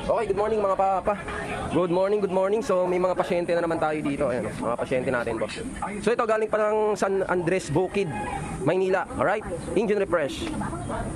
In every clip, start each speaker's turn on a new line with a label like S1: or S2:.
S1: Okay, good morning mga papa. Good morning. So may mga pasyente na naman tayo dito. Ayan, mga pasyente natin, boss. So ito galing pa ng San Andres Bukid, Maynila. Alright, engine refresh.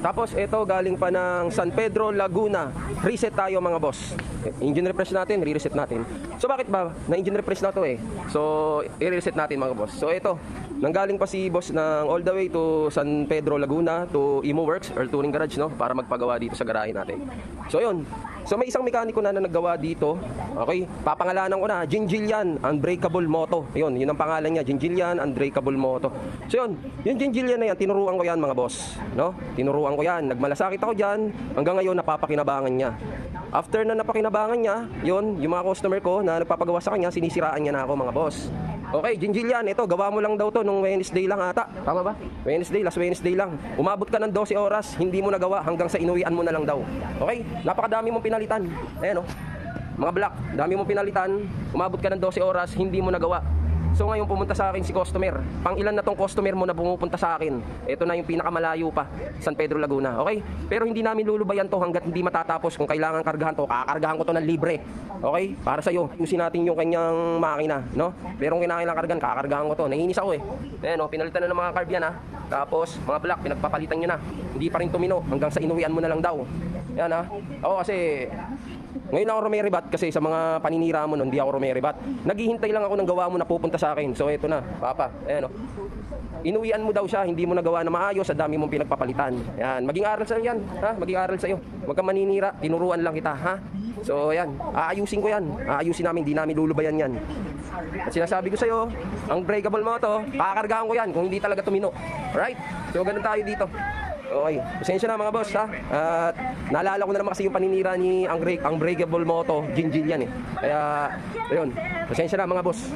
S1: Tapos ito galing pa ng San Pedro, Laguna. Reset tayo mga boss. Engine refresh natin, re-reset natin. So bakit ba? Na engine refresh na to eh. So i-reset natin mga boss. So ito, nanggaling pa si boss ng all the way to San Pedro, Laguna to Imo Works or Touring Garage, no? Para magpagawa dito sa garahe natin. So yun. So may isang mekaniko na naggawa dito. Okay, papangalanan ko na, Jinjilian Unbreakable Moto. Yun ang pangalan niya, Jinjilian Unbreakable Moto. So yun, yung Jinjilian na yan, tinuruan ko yan mga boss, no? Tinuruan ko yan, nagmalasakit ako dyan. Hanggang ngayon napapakinabangan niya. After na napakinabangan niya, yun, yung mga customer ko na nagpapagawa sa kanya, sinisiraan niya na ako mga boss. Okay, Jinjilian, ito, gawa mo lang daw to nung Wednesday lang ata. Tama ba? Last Wednesday lang. Umabot ka ng 12 oras, hindi mo nagawa hanggang sa inuwian mo na lang daw. Okay? Napakadami mong pinalitan. Ayan o. Mga black, dami mong pinalitan. Umabot ka ng 12 oras, hindi mo nagawa. So ngayon pumunta sa akin si customer. Pang ilan na tong customer mo na pumupunta sa akin? Ito na yung pinakamalayo pa, San Pedro, Laguna. Okay? Pero hindi namin lulubayan to hanggat hindi matatapos. Kung kailangan kargahan to, kakargahan ko to ng libre. Okay? Para sa iyo. Usin natin yung kanyang makina, no? Pero kung kinakailangan kargahan, kakargahan ko to. Naiinis ako eh. Ayan o, pinalitan na ng mga carb yan ha. Tapos mga black, pinagpapalitan nyo na. Hindi pa rin tumino hanggang sa inuwian mo na lang daw. Yan ha. Ako kasi ngayon ako rumeribat kasi sa mga paninira mo nun, hindi ako rumeribat. Naghihintay lang ako ng gawa mo na pupunta sa akin. So eto na, papa, ayan o. Inuwian mo daw siya, hindi mo nagawa na maayos, sa dami mong pinagpapalitan. Yan, maging aral sa'yo yan, ha? Maging aral sa'yo. Huwag kang maninira, tinuruan lang kita, ha? So yan, aayusin ko yan. Aayusin namin, hindi namin lulubayan yan. At sinasabi ko sa'yo, ang breakable mo to, kakargahan ko yan kung hindi talaga tumino. Alright? So ganun tayo dito. Okay, pasensya na mga boss ha. At naalala ko na naman kasi yung paninira ni ang breakable moto, Jinjilian eh. Kaya, ayun, pasensya na mga boss.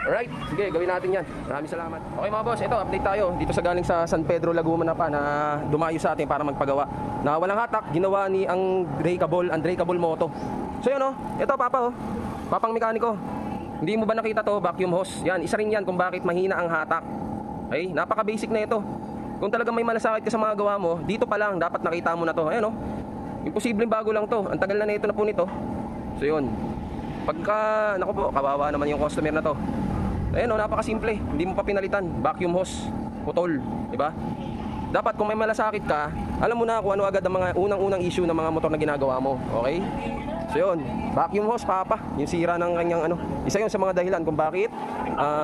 S1: Alright, sige, gawin natin yan. Maraming salamat. Okay mga boss, ito, update tayo. Dito sa galing sa San Pedro, Laguna pa na dumayo sa atin para magpagawa. Na walang hatak, ginawa ni ang unbreakable moto. So yun oh, ito papa oh, papang mekaniko. Hindi mo ba nakita to, vacuum hose? Yan, isa rin yan kung bakit mahina ang hatak. Okay, napaka-basic na ito. Kung talagang may malasakit ka sa mga gawa mo, dito pa lang dapat nakita mo na to. Ayan oh. Imposibleng bago lang to. Ang tagal na nito na po nito. So yun. Pagka, naku po, kawawa naman yung customer na to. Ayan oh, napakasimple. Hindi mo pa pinalitan. Vacuum hose, putol, di ba? Dapat kung may malasakit ka, alam mo na kung ano agad ang mga unang-unang issue ng mga motor na ginagawa mo. Okay? So yun, vacuum hose, papa. Yung sira ng kanyang ano. Isa yun sa mga dahilan kung bakit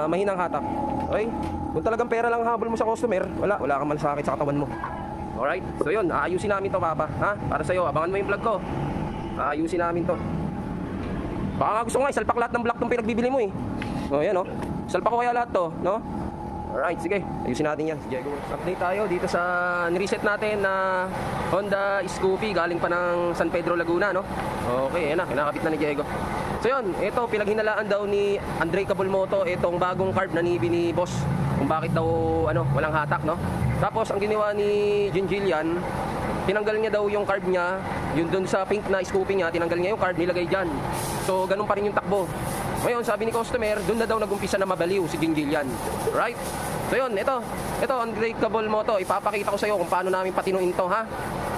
S1: mahinang hatak. Okay? Kung talagang pera lang habol mo sa customer, wala kang malasakit sa katawan mo. Alright? So yun, aayusin namin to papa. Ha? Para sa'yo, abangan mo yung vlog ko. Aayusin namin to. Baka nga gusto ko nga, salpak lahat ng block tong pinagbibili mo eh. O yan o. Salpak ko kaya lahat to, no? Alright, sige. Ayusin natin yan. Diego, update tayo dito sa nireset natin na Honda Scoopy galing pa ng San Pedro, Laguna, no? Okay, yan na. Kinakapit na ni Diego. So yun, ito, pinaghinalaan daw ni Unbreakable Moto itong bagong carb na nibi ni boss. Kung bakit daw, ano, walang hatak, no? Tapos, ang ginawa ni Jinjilian, tinanggal niya daw yung carb niya, yun dun sa pink na Scoopy niya, tinanggal niya yung carb, nilagay dyan. So, ganun pa rin yung takbo. Ngayon, sabi ni customer, doon na daw nagumpisa na mabaliw si Jinjilian. Right? So yun, ito Unbreakable Moto. Ipapakita ko sa iyo kung paano namin patinuin to, ha?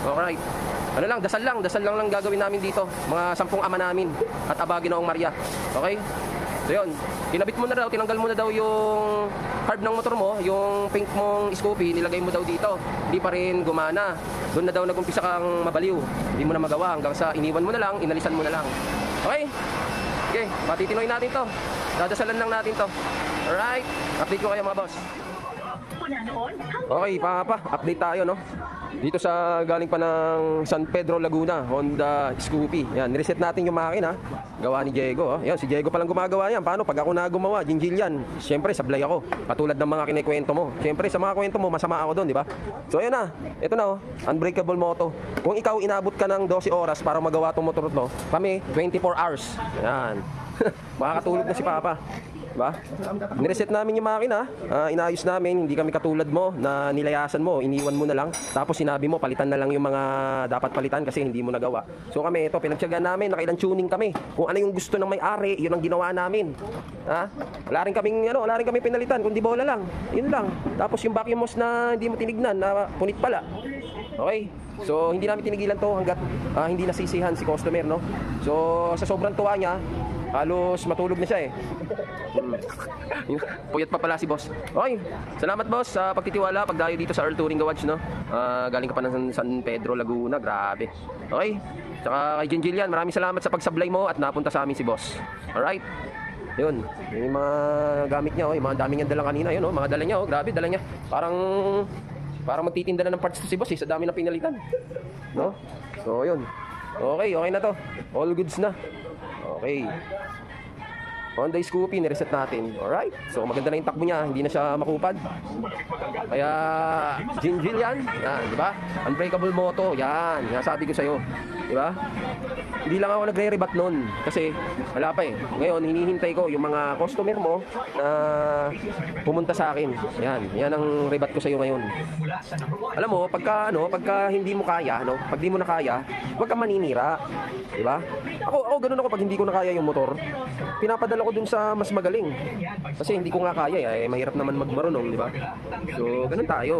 S1: Alright. Ano lang, dasal lang gagawin namin dito. Mga 10 ama namin at Aba Ginoong Maria. Okay? So yun, kinabit mo na daw, tinanggal mo na daw yung carb ng motor mo, yung pink mong Scoopy, nilagay mo daw dito. Hindi pa rin gumana. Doon na daw nagumpisa kang mabaliw. Hindi mo na magawa hanggang sa iniwan mo na lang, inalisan mo na lang. Okay? Okay, matitinoy natin to. Dadasalan lang natin to. Alright, update ko kayo mga boss. Okay, papa, update tayo, no? Dito sa galing pa ng San Pedro, Laguna, Honda Scoopy. Yan, nireset natin yung makina. Gawa ni Diego, oh. Yan, si Diego palang gumagawa yan. Paano? Pag ako na gumawa, Jinjilian, siyempre sablay ako. Katulad ng mga kinikwento mo. Siyempre, sa mga kwento mo, masama ako doon, di ba? So, ayan na. Ito na, oh. Unbreakable Moto. Kung ikaw inabot ka ng 12 oras para magawa itong motor to, kami, 24 hours. Yan. Makakatulog na si Papa. Diba? Nireset namin yung makina, inayos namin, hindi kami katulad mo na nilayasan mo, iniwan mo na lang. Tapos sinabi mo, palitan na lang yung mga dapat palitan kasi hindi mo nagawa. So kami, ito, pinagtiyagaan namin, nakailang tuning kami. Kung ano yung gusto ng may-ari, yun ang ginawa namin. Ha? Wala rin kaming pinalitan, kundi bola lang. Yun lang. Tapos yung vacuum hose na hindi mo tinignan, na punit pala. Okay? So, hindi namin tinigilan to hanggat hindi nasisihan si customer, no? So, sa sobrang tuwa niya, halos matulog na siya eh. Puyat pa pala si boss. Okay, salamat boss sa pagtitiwala, pagdayo dito sa Earl Touring Garage, no? Galing ka pa ng San Pedro, Laguna, grabe. Okay, tsaka kay Jillian, maraming salamat sa pagsablay mo at napunta sa amin si boss. Alright, yun, yung mga gamit niya, oh, yung mga dami niyang dalang kanina, yun, oh, mga dala niya, oh, grabe, dala niya. Parang magtitinda na ng parts to si boss, eh, sa dami ng pinalitan. No? So, yun. Okay, okay na to. All goods na. Okay. Honda Scoopy, nireset natin. Alright? So, maganda na yung takbo niya. Hindi na siya makupad. Kaya, Jinjil yan. Yan, di ba? Unbreakable moto. Yan. Yan, sabi ko sa'yo. Di ba? Hindi lang ako nagre-rebat nun. Kasi, wala pa eh. Ngayon, hinihintay ko yung mga customer mo na pumunta sa akin. Yan. Yan ang rebat ko sa'yo ngayon. Alam mo, pagka hindi mo kaya, no? Pag di mo na kaya, huwag kang maninira. Di ba? Ako, ganun ako pag hindi ko na kaya yung motor. Pinapadala ko dun sa mas magaling. Kasi hindi ko nga kaya eh. Mahirap naman magmarunong, di ba? So, ganun tayo.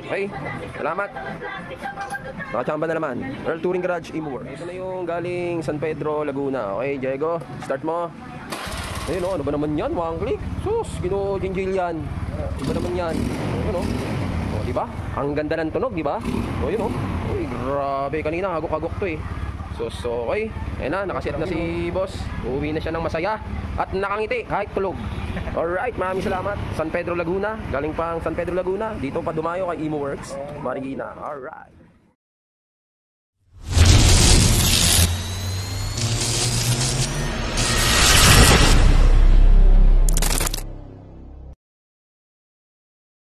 S1: Okay, salamat. Nakachamba na naman. Earl Touring Garage, Imo Works. Ito na yung galing San Pedro, Laguna. Okay, Diego, start mo. Ayun o, ano ba naman yan? One click. Sus, ginojinjil yan. Ano ba naman yan? Ano? O, di ba? Ang ganda ng tunog, di ba? O, yun o. Uy, grabe. Kanina, hagok-hagok to eh. So, okay. Ayan na, nakaset na si boss. Uuwi na siya ng masaya. At nakangiti, kahit tulog. Alright, maraming salamat. San Pedro, Laguna. Galing pang San Pedro, Laguna. Dito pa dumayo kay Imo Works, Marikina. Alright.